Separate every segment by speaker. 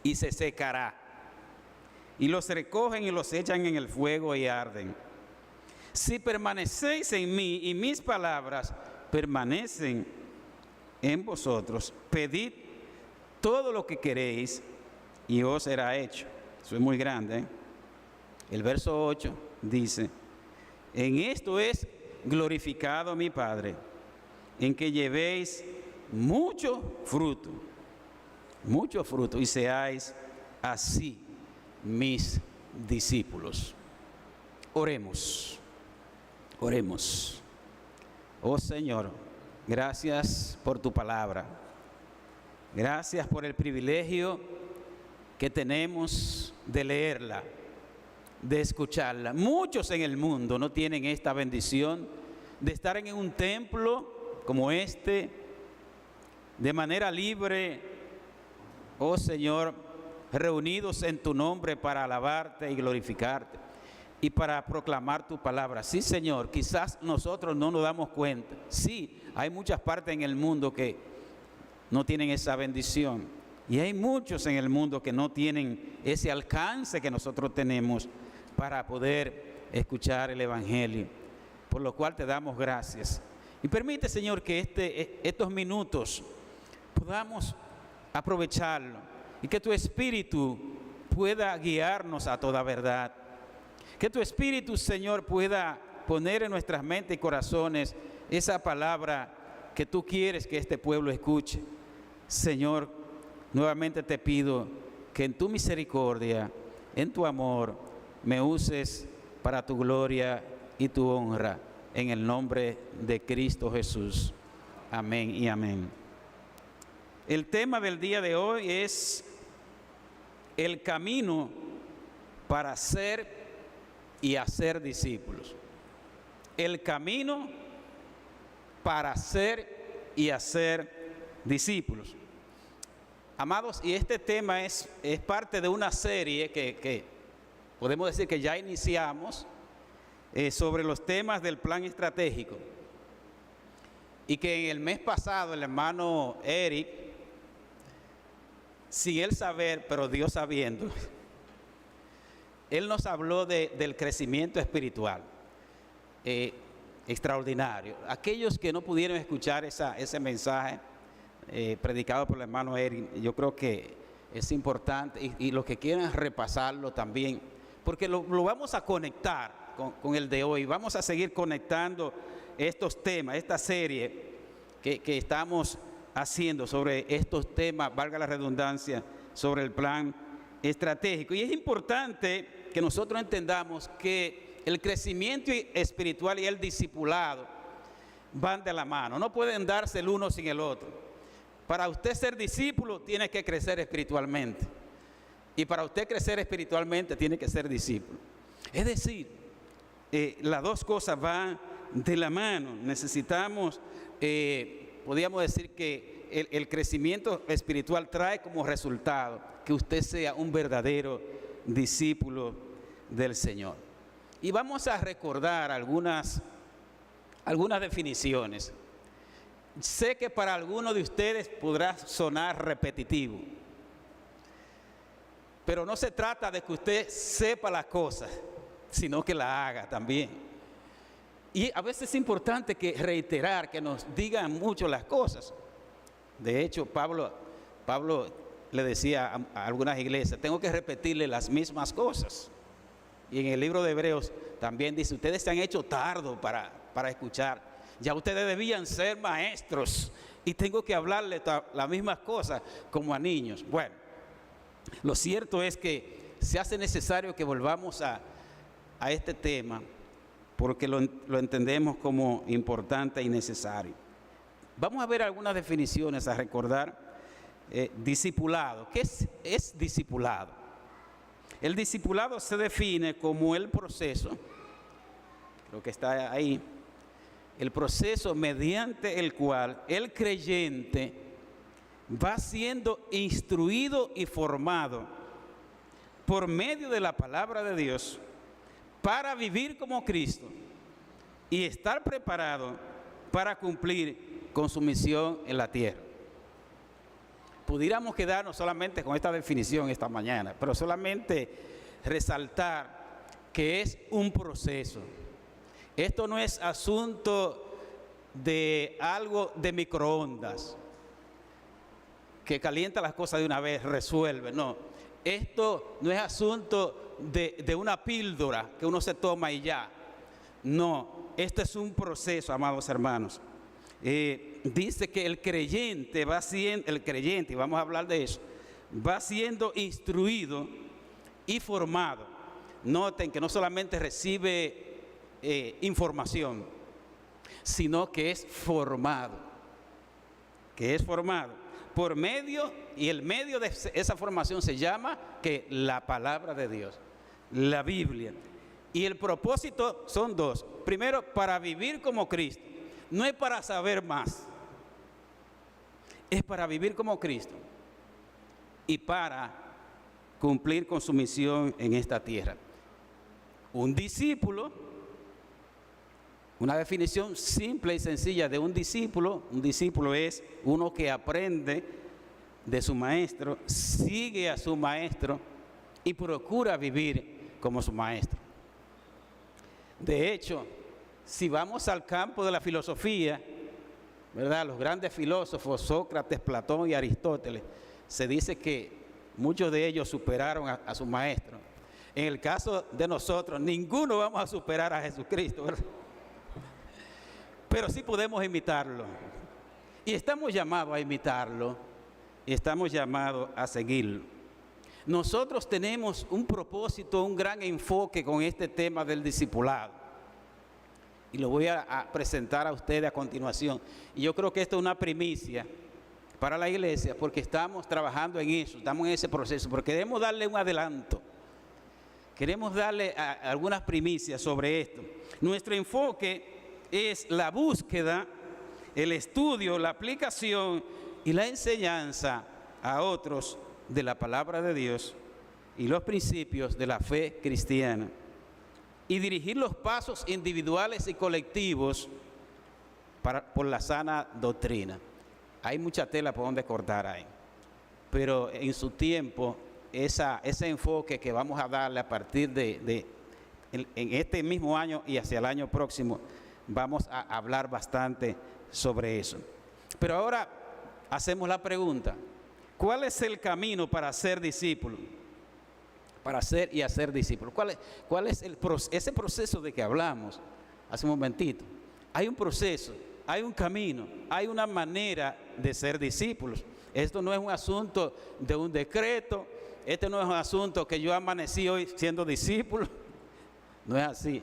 Speaker 1: y se secará. Y los recogen y los echan en el fuego y arden. Si permanecéis en mí y mis palabras permanecen en vosotros, pedid todo lo que queréis y os será hecho. Eso es muy grande, ¿eh? El verso 8 dice: en esto es glorificado mi Padre, en que llevéis mucho fruto, y seáis así mis discípulos. Oremos. Oremos. Oh Señor, gracias por tu palabra. Gracias por el privilegio que tenemos de leerla, de escucharla. Muchos en el mundo no tienen esta bendición de estar en un templo como este, de manera libre, oh Señor, reunidos en tu nombre para alabarte y glorificarte y para proclamar tu palabra. Sí, Señor, quizás nosotros no nos damos cuenta. Sí, hay muchas partes en el mundo que no tienen esa bendición. Y hay muchos en el mundo que no tienen ese alcance que nosotros tenemos para poder escuchar el Evangelio. Por lo cual te damos gracias. Y permite, Señor, que estos minutos podamos aprovecharlo y que tu Espíritu pueda guiarnos a toda verdad. Que tu Espíritu, Señor, pueda poner en nuestras mentes y corazones esa palabra que tú quieres que este pueblo escuche. Señor, nuevamente te pido que en tu misericordia, en tu amor, me uses para tu gloria y tu honra, en el nombre de Cristo Jesús. Amén y amén. El tema del día de hoy es el camino para ser y hacer discípulos. El camino para ser y hacer discípulos. Amados, y este tema es parte de una serie que podemos decir que ya iniciamos sobre los temas del plan estratégico. Y que en el mes pasado el hermano Eric, sin él saber, pero Dios sabiendo, él nos habló del crecimiento espiritual extraordinario. Aquellos que no pudieron escuchar ese mensaje predicado por el hermano Eric, yo creo que es importante, y los que quieran repasarlo también, porque lo vamos a conectar con el de hoy. Vamos a seguir conectando estos temas, esta serie que estamos haciendo sobre estos temas, valga la redundancia, sobre el plan estratégico. Y es importante que nosotros entendamos que el crecimiento espiritual y el discipulado van de la mano, no pueden darse el uno sin el otro. Para usted ser discípulo tiene que crecer espiritualmente, y para usted crecer espiritualmente tiene que ser discípulo. Es decir, las dos cosas van de la mano. Necesitamos, podríamos decir que el crecimiento espiritual trae como resultado que usted sea un verdadero discípulo del Señor. Y vamos a recordar algunas definiciones. Sé que para algunos de ustedes podrá sonar repetitivo, pero no se trata de que usted sepa las cosas, sino que la haga también. Y a veces es importante reiterar, que nos digan mucho las cosas. De hecho, Pablo le decía a algunas iglesias: tengo que repetirle las mismas cosas. Y en el libro de Hebreos también dice: ustedes se han hecho tardo para escuchar. Ya ustedes debían ser maestros y tengo que hablarles las mismas cosas como a niños. Bueno, lo cierto es que se hace necesario que volvamos a este tema, porque lo entendemos como importante y necesario. Vamos a ver algunas definiciones, a recordar. Discipulado. ¿Qué es discipulado? El discipulado se define como el proceso, lo que está ahí, el proceso mediante el cual el creyente va siendo instruido y formado por medio de la palabra de Dios para vivir como Cristo y estar preparado para cumplir con su misión en la tierra. pudiéramos quedarnos solamente con esta definición esta mañana, pero solamente resaltar que es un proceso. Esto no es asunto de algo de microondas, que calienta las cosas de una vez, resuelve. No, esto no es asunto de una píldora que uno se toma y ya. No, esto es un proceso, amados hermanos. Dice que el creyente, y vamos a hablar de eso, va siendo instruido y formado. Noten que no solamente recibe información, sino que es formado. Por medio, y el medio de esa formación se llama que la palabra de Dios, la Biblia. Y el propósito son dos. Primero, para vivir como Cristo. No es para saber más, es para vivir como Cristo y para cumplir con su misión en esta tierra. Un discípulo, una definición simple y sencilla de un discípulo es uno que aprende de su maestro, sigue a su maestro y procura vivir como su maestro. De hecho, si vamos al campo de la filosofía, ¿verdad? Los grandes filósofos, Sócrates, Platón y Aristóteles, se dice que muchos de ellos superaron a su maestro. En el caso de nosotros, ninguno vamos a superar a Jesucristo, ¿verdad? Pero sí podemos imitarlo. Y estamos llamados a imitarlo, y estamos llamados a seguirlo. Nosotros tenemos un propósito, un gran enfoque con este tema del discipulado. Y lo voy a presentar a ustedes a continuación. Y yo creo que esto es una primicia para la iglesia, porque estamos trabajando en eso, estamos en ese proceso, porque queremos darle un adelanto. Queremos darle algunas primicias sobre esto. Nuestro enfoque es la búsqueda, el estudio, la aplicación y la enseñanza a otros de la palabra de Dios y los principios de la fe cristiana, y dirigir los pasos individuales y colectivos por la sana doctrina. Hay mucha tela por donde cortar ahí, pero en su tiempo ese enfoque que vamos a darle a partir en este mismo año y hacia el año próximo, vamos a hablar bastante sobre eso. Pero ahora hacemos la pregunta: ¿cuál es el camino para ser discípulo? Para ser y hacer discípulos. ¿Cuál es ese proceso de que hablamos hace un momentito? Hay un proceso, hay un camino, hay una manera de ser discípulos. Esto no es un asunto de un decreto, este no es un asunto que yo amanecí hoy siendo discípulo. No es así.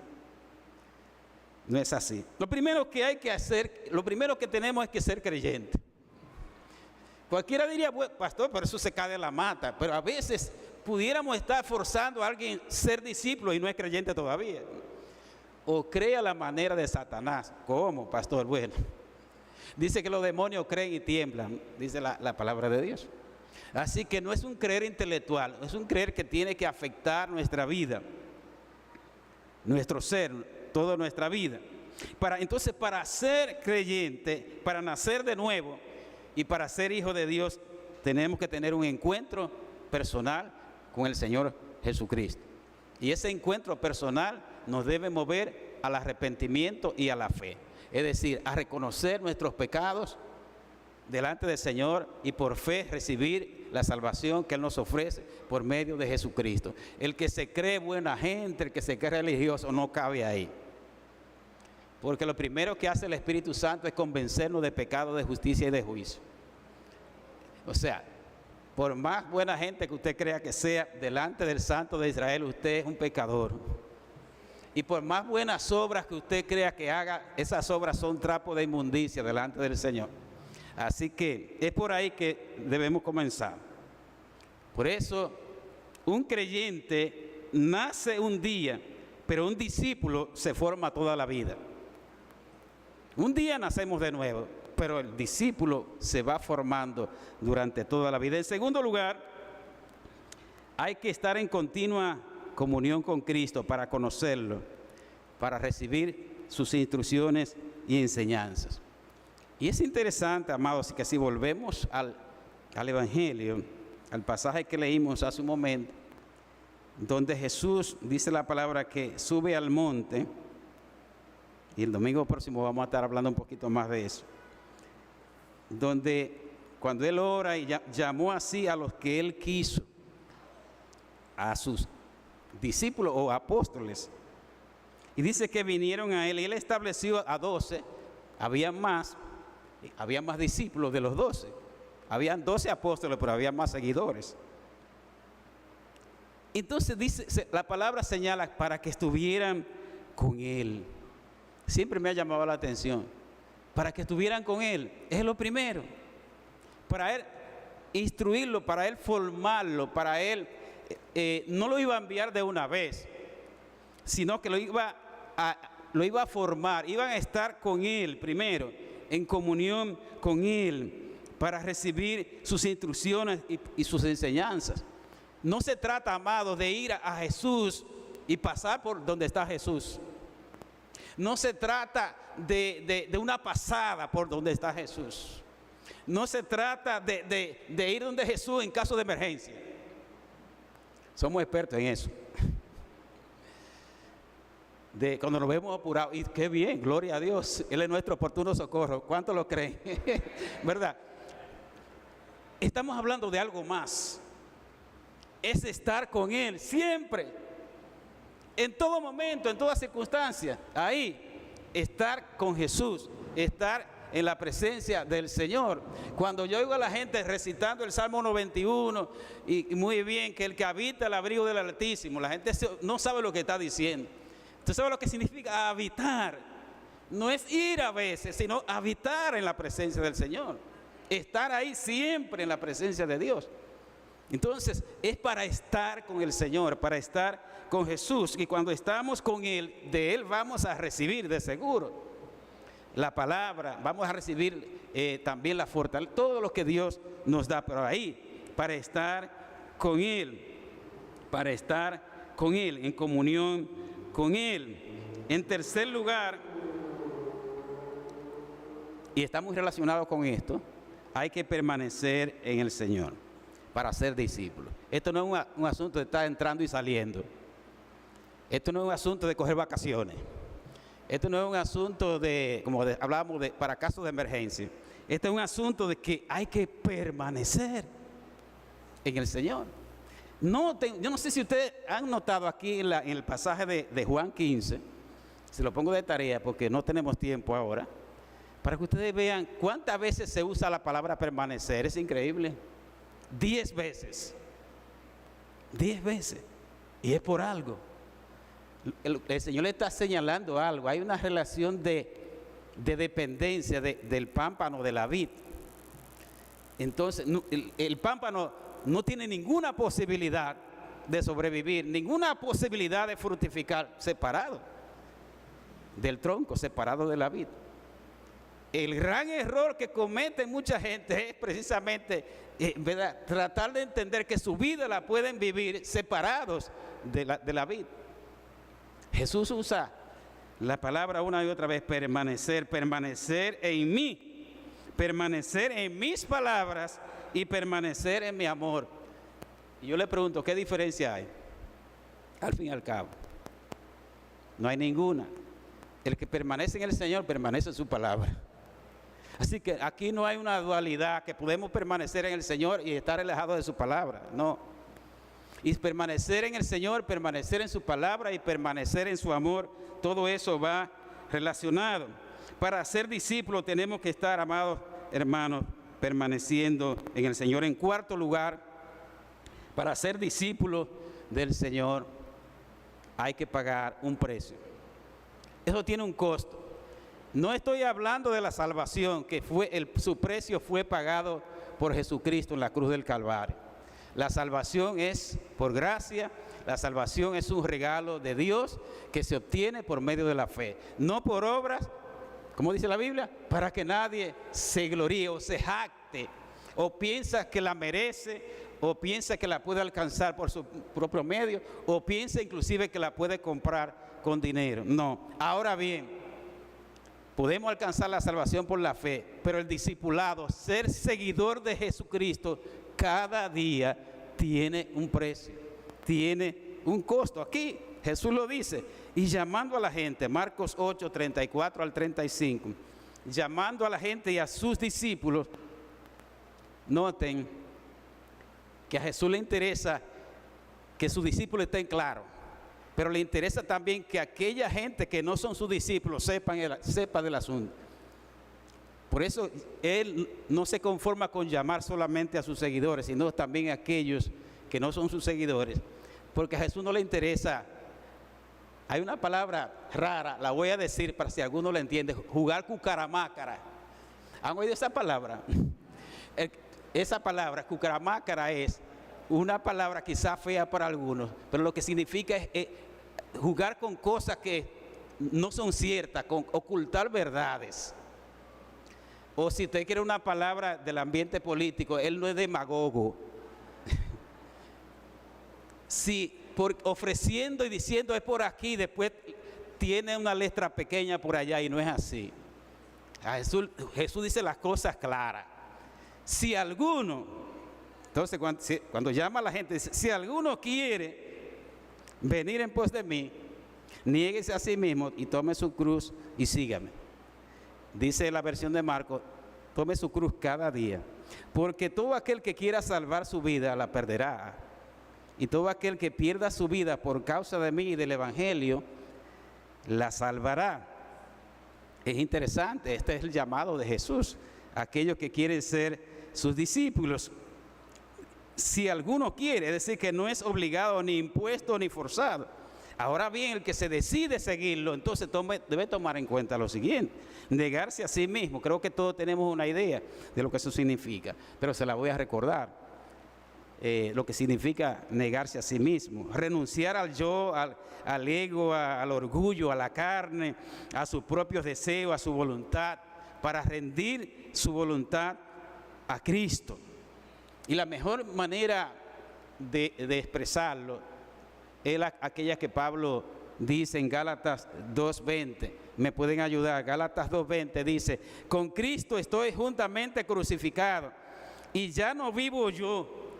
Speaker 1: No es así. Lo primero que hay que hacer, lo primero que tenemos es que ser creyente. Cualquiera diría, bueno, pastor, pero eso se cae de la mata. Pero a veces pudiéramos estar forzando a alguien a ser discípulo y no es creyente todavía. O crea la manera de Satanás. ¿Cómo, pastor? Bueno, dice que los demonios creen y tiemblan, dice la palabra de Dios. Así que no es un creer intelectual, es un creer que tiene que afectar nuestra vida, nuestro ser, toda nuestra vida. Entonces, para ser creyente, para nacer de nuevo y para ser hijo de Dios, tenemos que tener un encuentro personal con el Señor Jesucristo. Y ese encuentro personal nos debe mover al arrepentimiento y a la fe. Es decir, a reconocer nuestros pecados delante del Señor y por fe recibir la salvación que Él nos ofrece por medio de Jesucristo. El que se cree buena gente, el que se cree religioso, no cabe ahí. Porque lo primero que hace el Espíritu Santo es convencernos de pecado, de justicia y de juicio. O sea, por más buena gente que usted crea que sea, delante del Santo de Israel, usted es un pecador. Y por más buenas obras que usted crea que haga, esas obras son trapo de inmundicia delante del Señor. Así que es por ahí que debemos comenzar. Por eso, un creyente nace un día, pero un discípulo se forma toda la vida. Un día nacemos de nuevo, pero el discípulo se va formando durante toda la vida. En segundo lugar, hay que estar en continua comunión con Cristo para conocerlo, para recibir sus instrucciones y enseñanzas. Y es interesante, amados, que si volvemos al al Evangelio, al pasaje que leímos hace un momento, donde Jesús dice la palabra que sube al monte, y el domingo próximo vamos a estar hablando un poquito más de eso, donde cuando Él ora y llamó así a los que Él quiso, a sus discípulos o apóstoles, y dice que vinieron a Él, y Él estableció a 12, había más discípulos de los 12, habían 12 apóstoles, pero había más seguidores. Entonces dice, la palabra señala para que estuvieran con Él. Siempre me ha llamado la atención, para que estuvieran con Él, es lo primero, para Él instruirlo, para Él formarlo, para Él, no lo iba a enviar de una vez, sino que lo iba a formar, iban a estar con Él primero, en comunión con Él, para recibir sus instrucciones y sus enseñanzas. No se trata, amados, de ir a Jesús y pasar por donde está Jesús. No se trata de una pasada por donde está Jesús. No se trata de ir donde Jesús en caso de emergencia. Somos expertos en eso. Cuando nos vemos apurados, y qué bien, gloria a Dios, Él es nuestro oportuno socorro. ¿Cuántos lo creen? ¿Verdad? Estamos hablando de algo más. Es estar con Él siempre, en todo momento, en toda circunstancia. Ahí, estar con Jesús, estar en la presencia del Señor. Cuando yo oigo a la gente recitando el Salmo 91, y muy bien, que el que habita el abrigo del Altísimo, la gente no sabe lo que está diciendo. ¿Usted sabe lo que significa habitar? No es ir a veces, sino habitar en la presencia del Señor. Estar ahí siempre en la presencia de Dios. Entonces, es para estar con el Señor, para estar con Jesús. Y cuando estamos con Él, de Él vamos a recibir de seguro la palabra, vamos a recibir también la fortaleza, todo lo que Dios nos da. Pero ahí, para estar con Él, para estar con Él, en comunión con Él. En tercer lugar, y está muy relacionado con esto, hay que permanecer en el Señor para ser discípulos. Esto no es un asunto de estar entrando y saliendo. Esto no es un asunto de coger vacaciones. Esto no es un asunto hablábamos para casos de emergencia. Este es un asunto de que hay que permanecer en el Señor. Yo no sé si ustedes han notado aquí en el pasaje de Juan 15, se lo pongo de tarea porque no tenemos tiempo ahora, para que ustedes vean cuántas veces se usa la palabra permanecer. Es increíble. 10 veces. 10 veces. Y es por algo. El Señor le está señalando algo. Hay una relación de dependencia del pámpano de la vid. Entonces, el pámpano no tiene ninguna posibilidad de sobrevivir, ninguna posibilidad de fructificar separado del tronco, separado de la vid. El gran error que comete mucha gente es precisamente tratar de entender que su vida la pueden vivir separados de la vid. Jesús usa la palabra una y otra vez, permanecer en mí, permanecer en mis palabras y permanecer en mi amor. Y yo le pregunto, ¿qué diferencia hay? Al fin y al cabo, no hay ninguna. El que permanece en el Señor permanece en su palabra. Así que aquí no hay una dualidad, que podemos permanecer en el Señor y estar alejados de su palabra. No. Y permanecer en el Señor, permanecer en su palabra y permanecer en su amor, todo eso va relacionado. Para ser discípulos tenemos que estar, amados hermanos, permaneciendo en el Señor. En cuarto lugar, para ser discípulos del Señor hay que pagar un precio. Eso tiene un costo. No estoy hablando de la salvación, que su precio fue pagado por Jesucristo en la cruz del Calvario. La salvación es por gracia, la salvación es un regalo de Dios que se obtiene por medio de la fe, no por obras, como dice la Biblia, para que nadie se gloríe o se jacte, o piensa que la merece, o piensa que la puede alcanzar por su propio medio, o piensa inclusive que la puede comprar con dinero. No. Ahora bien, podemos alcanzar la salvación por la fe, pero el discipulado, ser seguidor de Jesucristo, cada día tiene un precio, tiene un costo. Aquí Jesús lo dice, y llamando a la gente, Marcos 8, 34 al 35, llamando a la gente y a sus discípulos. Noten que a Jesús le interesa que sus discípulos estén claros, pero le interesa también que aquella gente que no son sus discípulos sepa del asunto. Por eso Él no se conforma con llamar solamente a sus seguidores, sino también a aquellos que no son sus seguidores, porque a Jesús no le interesa. Hay una palabra rara, la voy a decir para si alguno la entiende: jugar cucaramácara. ¿Han oído esa palabra? Esa palabra, cucaramácara, es una palabra quizá fea para algunos, pero lo que significa es jugar con cosas que no son ciertas, con ocultar verdades. O si usted quiere una palabra del ambiente político, él no es demagogo. Si ofreciendo y diciendo es por aquí, después tiene una letra pequeña por allá, y no es así. Jesús dice las cosas claras. Si alguno, entonces cuando llama a la gente, dice: si alguno quiere venir en pos de mí, niéguese a sí mismo y tome su cruz y sígame. Dice la versión de Marcos: tome su cruz cada día, porque todo aquel que quiera salvar su vida la perderá, y todo aquel que pierda su vida por causa de mí y del Evangelio la salvará. Es interesante, este es el llamado de Jesús a aquellos que quieren ser sus discípulos. Si alguno quiere, es decir, que no es obligado, ni impuesto, ni forzado. Ahora bien, el que se decide seguirlo, entonces debe tomar en cuenta lo siguiente: negarse a sí mismo. Creo que todos tenemos una idea de lo que eso significa, pero se la voy a recordar. Lo que significa negarse a sí mismo: renunciar al yo, al ego, al orgullo, a la carne, a sus propios deseos, a su voluntad, para rendir su voluntad a Cristo. Y la mejor manera de expresarlo es aquella que Pablo dice en Gálatas 2:20. Me pueden ayudar. Gálatas 2:20 dice: con Cristo estoy juntamente crucificado, y ya no vivo yo,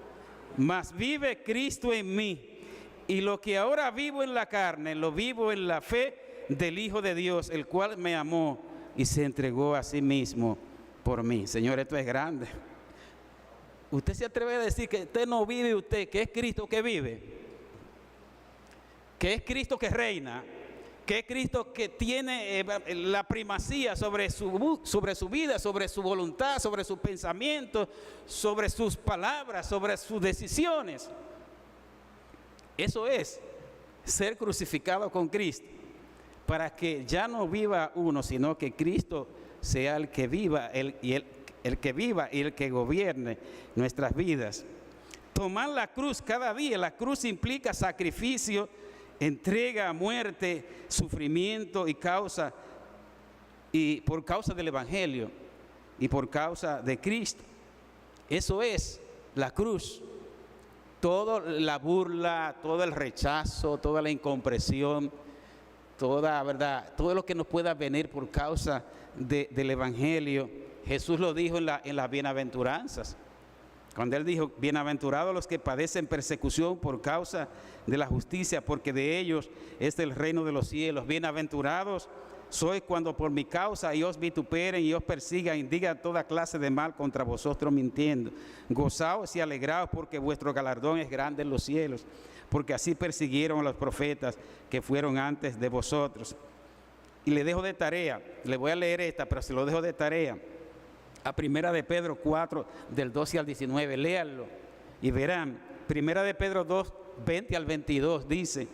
Speaker 1: mas vive Cristo en mí. Y lo que ahora vivo en la carne, lo vivo en la fe del Hijo de Dios, el cual me amó y se entregó a sí mismo por mí. Señor, esto es grande. Usted se atreve a decir que usted no vive usted, que es Cristo que vive, que es Cristo que reina, que es Cristo que tiene la primacía sobre su vida, sobre su voluntad, sobre sus pensamientos, sobre sus palabras, sobre sus decisiones. Eso es ser crucificado con Cristo, para que ya no viva uno, sino que Cristo sea el que viva, el que viva y el que gobierne nuestras vidas. Tomar la cruz cada día. La cruz implica sacrificio, entrega, muerte, sufrimiento y por causa del Evangelio y por causa de Cristo. Eso es la cruz. Toda la burla, todo el rechazo, toda la incomprensión, toda verdad, todo lo que nos pueda venir por causa del Evangelio, Jesús lo dijo en las bienaventuranzas. Cuando Él dijo: bienaventurados los que padecen persecución por causa de la justicia, porque de ellos es el reino de los cielos. Bienaventurados sois cuando por mi causa y os vituperen y os persigan y digan toda clase de mal contra vosotros mintiendo. Gozaos y alegraos, porque vuestro galardón es grande en los cielos, porque así persiguieron a los profetas que fueron antes de vosotros. Y le dejo de tarea, le voy a leer esta, pero se lo dejo de tarea, a Primera de Pedro 4, del 12 al 19, léanlo y verán. Primera de Pedro 2, 20 al 22 dice: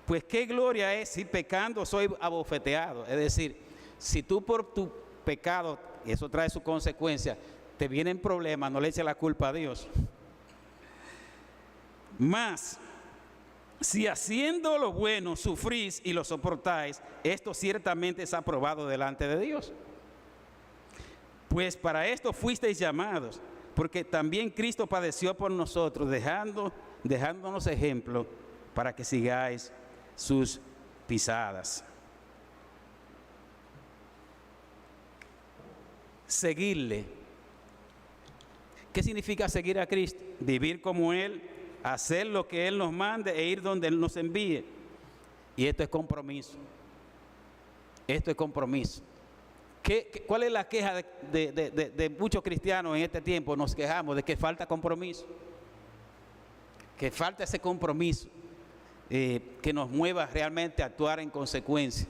Speaker 1: pues qué gloria es si pecando soy abofeteado. Es decir, si tú por tu pecado, y eso trae su consecuencia, te vienen problemas, no le eches la culpa a Dios. Mas si haciendo lo bueno sufrís y lo soportáis, esto ciertamente es aprobado delante de Dios. Pues para esto fuisteis llamados, porque también Cristo padeció por nosotros, dejándonos ejemplo para que sigáis sus pisadas. seguirle. ¿Qué significa seguir a Cristo? Vivir como Él, hacer lo que Él nos mande e ir donde Él nos envíe. Y esto es compromiso. Esto es compromiso. ¿Cuál es la queja de muchos cristianos en este tiempo? Nos quejamos de que falta compromiso. Que falta ese compromiso que nos mueva realmente a actuar en consecuencia.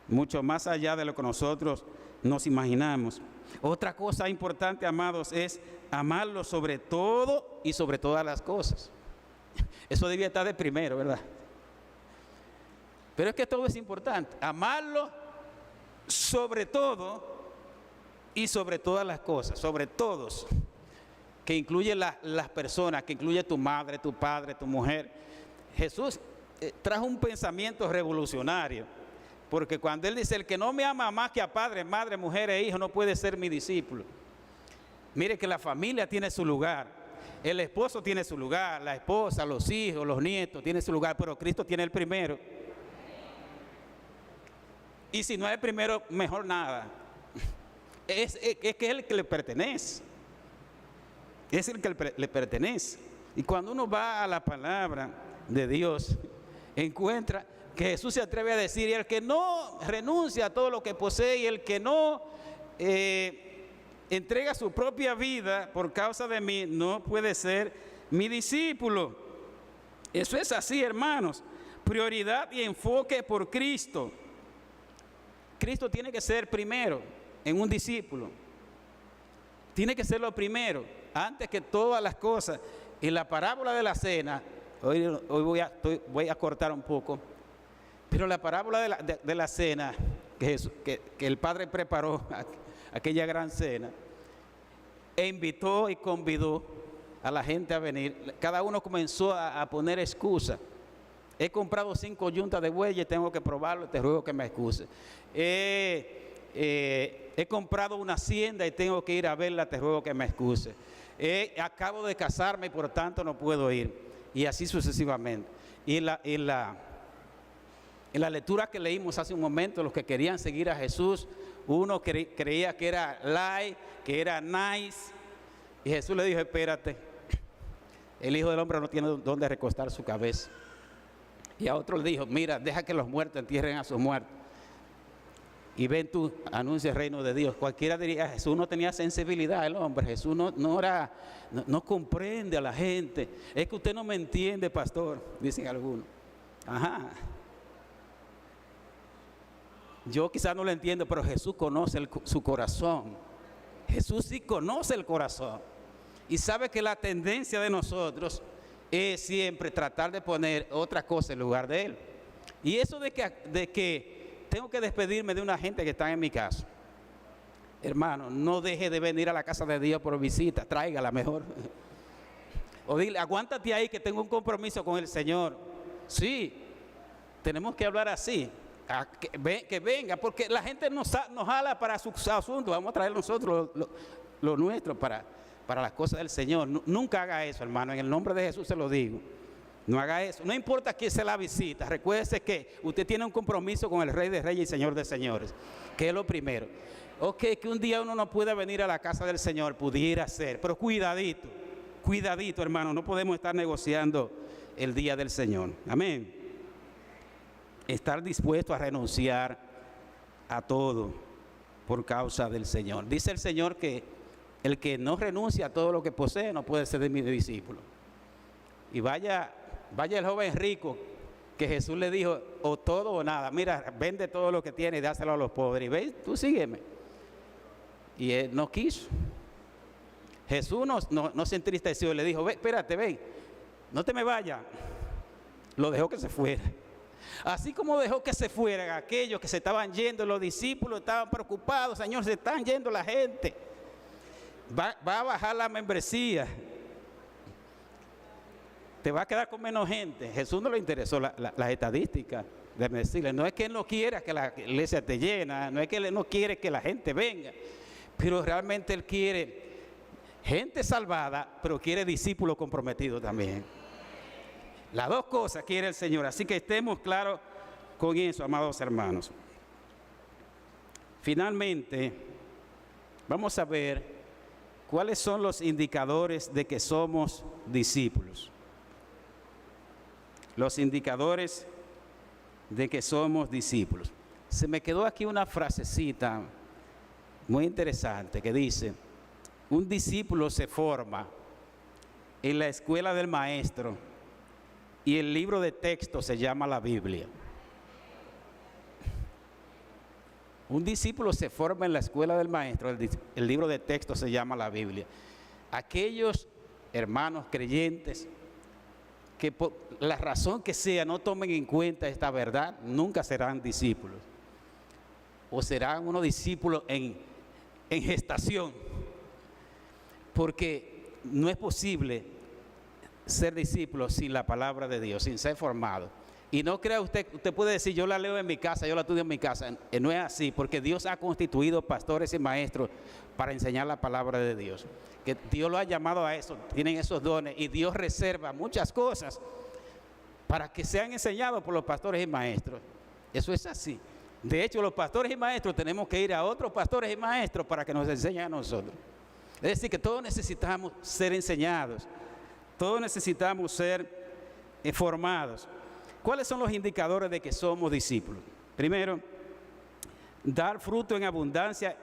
Speaker 1: Mucho más allá de lo que nosotros nos imaginamos. Otra cosa importante, amados, es amarlo sobre todo y sobre todas las cosas. Eso debía estar de primero, ¿verdad? Pero es que todo es importante. Amarlo sobre todo y sobre todas las cosas, sobre todos, que incluye las personas, que incluye tu madre, tu padre, tu mujer. Jesús trajo un pensamiento revolucionario, porque cuando Él dice, el que no me ama más que a padre, madre, mujer e hijo, no puede ser mi discípulo. Mire que la familia tiene su lugar, el esposo tiene su lugar, la esposa, los hijos, los nietos tienen su lugar, pero Cristo tiene el primero. Y si no es el primero, mejor nada. Es que es el que le pertenece. Es el que le pertenece. Y cuando uno va a la palabra de Dios, encuentra que Jesús se atreve a decir, y el que no renuncia a todo lo que posee, y el que no entrega su propia vida por causa de mí, no puede ser mi discípulo. Eso es así, hermanos. Prioridad y enfoque por Cristo. Cristo tiene que ser primero en un discípulo. Tiene que ser lo primero, antes que todas las cosas. Y la parábola de la cena, hoy voy a cortar un poco, pero la parábola de la cena que el Padre preparó, aquella gran cena, e invitó y convidó a la gente a venir. Cada uno comenzó a poner excusa. He comprado 5 yuntas de bueyes, tengo que probarlo, te ruego que me excuse. He comprado una hacienda y tengo que ir a verla, te ruego que me excuse. Acabo de casarme y por tanto no puedo ir. Y así sucesivamente. Y en la lectura que leímos hace un momento, los que querían seguir a Jesús, uno creía que era light, que era nice. Y Jesús le dijo, espérate, el Hijo del Hombre no tiene dónde recostar su cabeza. Y a otro le dijo, mira, deja que los muertos entierren a sus muertos. Y ven tú, anuncia el reino de Dios. Cualquiera diría, Jesús no tenía sensibilidad, el hombre. Jesús no comprende a la gente. Es que usted no me entiende, pastor, dicen algunos. Ajá. Yo quizás no lo entiendo, pero Jesús conoce su corazón. Jesús sí conoce el corazón. Y sabe que la tendencia de nosotros es siempre tratar de poner otra cosa en lugar de Él. Y eso de que tengo que despedirme de una gente que está en mi casa. Hermano, no deje de venir a la casa de Dios por visita, tráigala mejor. O dile, aguántate ahí que tengo un compromiso con el Señor. Sí, tenemos que hablar así. Que venga, porque la gente nos jala para sus asuntos. Vamos a traer nosotros lo nuestro para las cosas del Señor. Nunca haga eso, hermano. En el nombre de Jesús se lo digo. No haga eso. No importa quién se la visita. Recuérdese que usted tiene un compromiso con el Rey de Reyes y Señor de Señores, que es lo primero. Ok, que un día uno no pueda venir a la casa del Señor, pudiera ser, pero cuidadito, hermano. No podemos estar negociando el día del Señor. Amén. Estar dispuesto a renunciar a todo por causa del Señor. Dice el Señor que el que no renuncia a todo lo que posee no puede ser de mi discípulo. Y vaya el joven rico que Jesús le dijo, o todo o nada. Mira, vende todo lo que tiene y dáselo a los pobres. Y ve, tú sígueme. Y él no quiso. Jesús no se entristeció y le dijo, ve, espérate, ven, no te me vayas. Lo dejó que se fuera. Así como dejó que se fueran aquellos que se estaban yendo, los discípulos estaban preocupados, Señor, se están yendo la gente. Va a bajar la membresía. Te va a quedar con menos gente. Jesús no le interesó las estadísticas de decirle, no es que Él no quiera que la iglesia esté llena, no es que Él no quiere que la gente venga, pero realmente Él quiere gente salvada, pero quiere discípulos comprometidos también. Las dos cosas quiere el Señor, así que estemos claros con eso, amados hermanos. Finalmente, vamos a ver cuáles son los indicadores de que somos discípulos. Los indicadores de que somos discípulos. Se me quedó aquí una frasecita muy interesante que dice: un discípulo se forma en la escuela del maestro y el libro de texto se llama la Biblia. Un discípulo se forma en la escuela del maestro, el libro de texto se llama la Biblia. Aquellos hermanos creyentes que por la razón que sea no tomen en cuenta esta verdad, nunca serán discípulos. O serán unos discípulos en gestación. Porque no es posible ser discípulo sin la palabra de Dios, sin ser formado. Y no crea usted puede decir, yo la leo en mi casa, yo la estudio en mi casa. No es así, porque Dios ha constituido pastores y maestros para enseñar la palabra de Dios. Que Dios lo ha llamado a eso, tienen esos dones, y Dios reserva muchas cosas para que sean enseñados por los pastores y maestros. Eso es así. De hecho, los pastores y maestros tenemos que ir a otros pastores y maestros para que nos enseñen a nosotros. Es decir, que todos necesitamos ser enseñados, todos necesitamos ser formados. ¿Cuáles son los indicadores de que somos discípulos? Primero, dar fruto en abundancia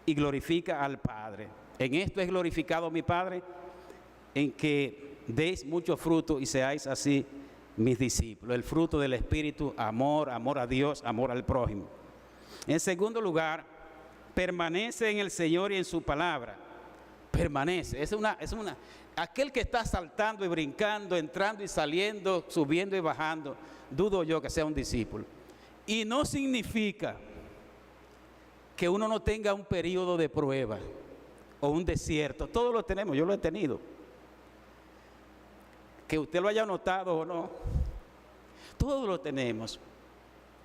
Speaker 1: y glorifica al Padre. En esto es glorificado mi Padre, en que deis mucho fruto y seáis así mis discípulos. El fruto del Espíritu, amor, amor a Dios, amor al prójimo. En segundo lugar, permanece en el Señor y en su palabra. Permanece. Aquel que está saltando y brincando, entrando y saliendo, subiendo y bajando, dudo yo que sea un discípulo. Y no significa que uno no tenga un periodo de prueba o un desierto. Todos lo tenemos, yo lo he tenido. Que usted lo haya notado o no, todos lo tenemos.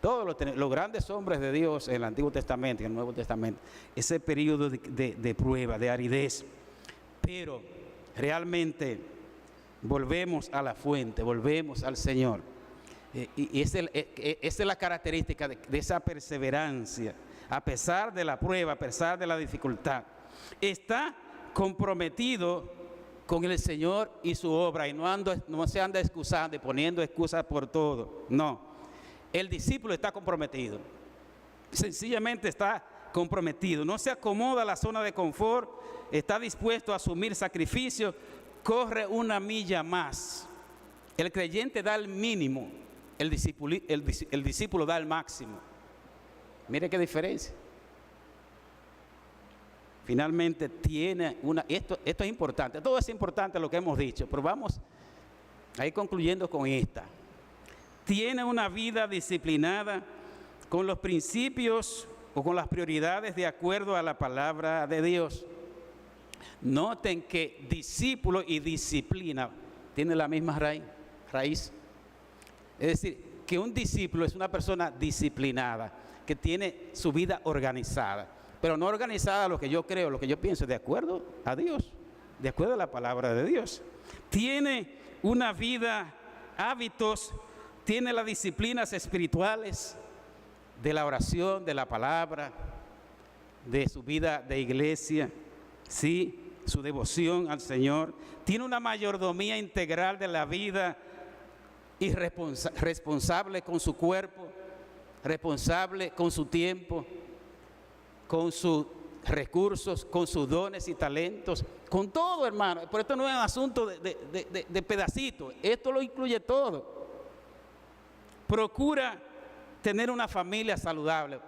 Speaker 1: Todos lo tenemos. Los grandes hombres de Dios en el Antiguo Testamento y en el Nuevo Testamento, ese periodo de prueba, de aridez. Pero realmente volvemos a la fuente, volvemos al Señor. Y esa es la característica de esa perseverancia, a pesar de la prueba, a pesar de la dificultad. Está comprometido con el Señor y su obra, y no se anda excusando y poniendo excusas por todo. No, el discípulo está comprometido, sencillamente está comprometido, no se acomoda a la zona de confort, está dispuesto a asumir sacrificio, corre una milla más. El creyente da el mínimo, el discípulo da el máximo. Mire qué diferencia. Finalmente tiene esto es importante, todo es importante lo que hemos dicho, pero vamos a ir concluyendo con esta. Tiene una vida disciplinada con los principios o con las prioridades de acuerdo a la palabra de Dios. Noten que discípulo y disciplina tienen la misma raíz. Es decir, que un discípulo es una persona disciplinada, que tiene su vida organizada, pero no organizada lo que yo creo, lo que yo pienso, de acuerdo a Dios, de acuerdo a la palabra de Dios. Tiene una vida, hábitos, tiene las disciplinas espirituales de la oración, de la palabra, de su vida de iglesia, ¿sí? Su devoción al Señor. Tiene una mayordomía integral de la vida y responsable con su cuerpo, responsable con su tiempo, con sus recursos, con sus dones y talentos, con todo, hermano. Por esto no es un asunto de pedacitos, esto lo incluye todo. Procura tener una familia saludable.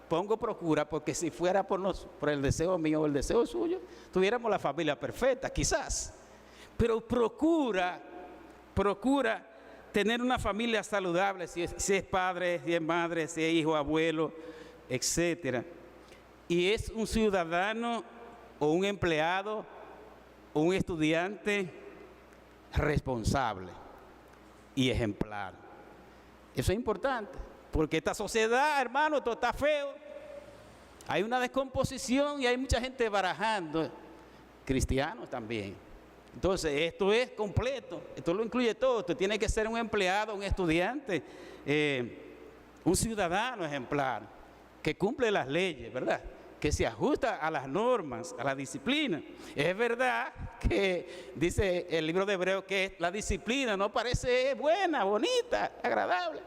Speaker 1: Pongo procura porque si fuera por el deseo mío o el deseo suyo, tuviéramos la familia perfecta, quizás. Pero procura tener una familia saludable, si es padre, si es madre, si es hijo, abuelo, etcétera. Y es un ciudadano o un empleado o un estudiante responsable y ejemplar. Eso es importante, porque esta sociedad, hermano, todo está feo. Hay una descomposición y hay mucha gente barajando, cristianos también. Entonces, esto es completo, esto lo incluye todo. Usted tiene que ser un empleado, un estudiante, un ciudadano ejemplar, que cumple las leyes, ¿verdad? que se ajusta a las normas, a la disciplina. Es verdad que dice el libro de Hebreos que la disciplina no parece buena, bonita, agradable.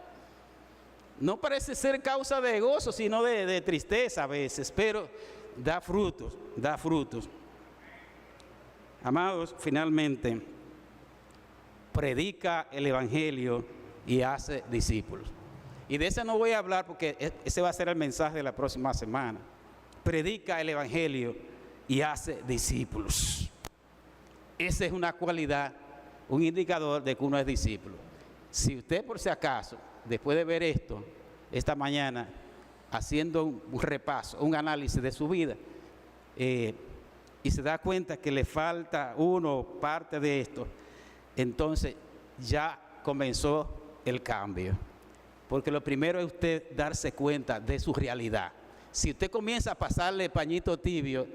Speaker 1: No parece ser causa de gozo, sino de tristeza a veces, pero da frutos, da frutos. Amados, finalmente, predica el Evangelio y hace discípulos. Y de ese no voy a hablar porque ese va a ser el mensaje de la próxima semana. Predica el Evangelio y hace discípulos. Esa es una cualidad, un indicador de que uno es discípulo. Si usted por si acaso, después de ver esto, esta mañana, haciendo un repaso, un análisis de su vida, y se da cuenta que le falta parte de esto, entonces ya comenzó el cambio. Porque lo primero es usted darse cuenta de su realidad. Si usted comienza a pasarle pañito tibio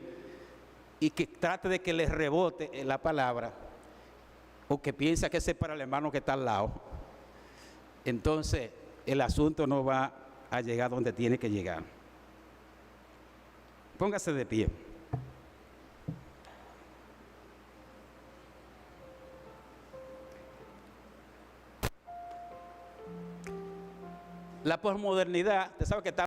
Speaker 1: y que trate de que le rebote la palabra, o que piensa que ese es para el hermano que está al lado, entonces el asunto no va a llegar donde tiene que llegar. Póngase de pie. La posmodernidad, usted sabe que está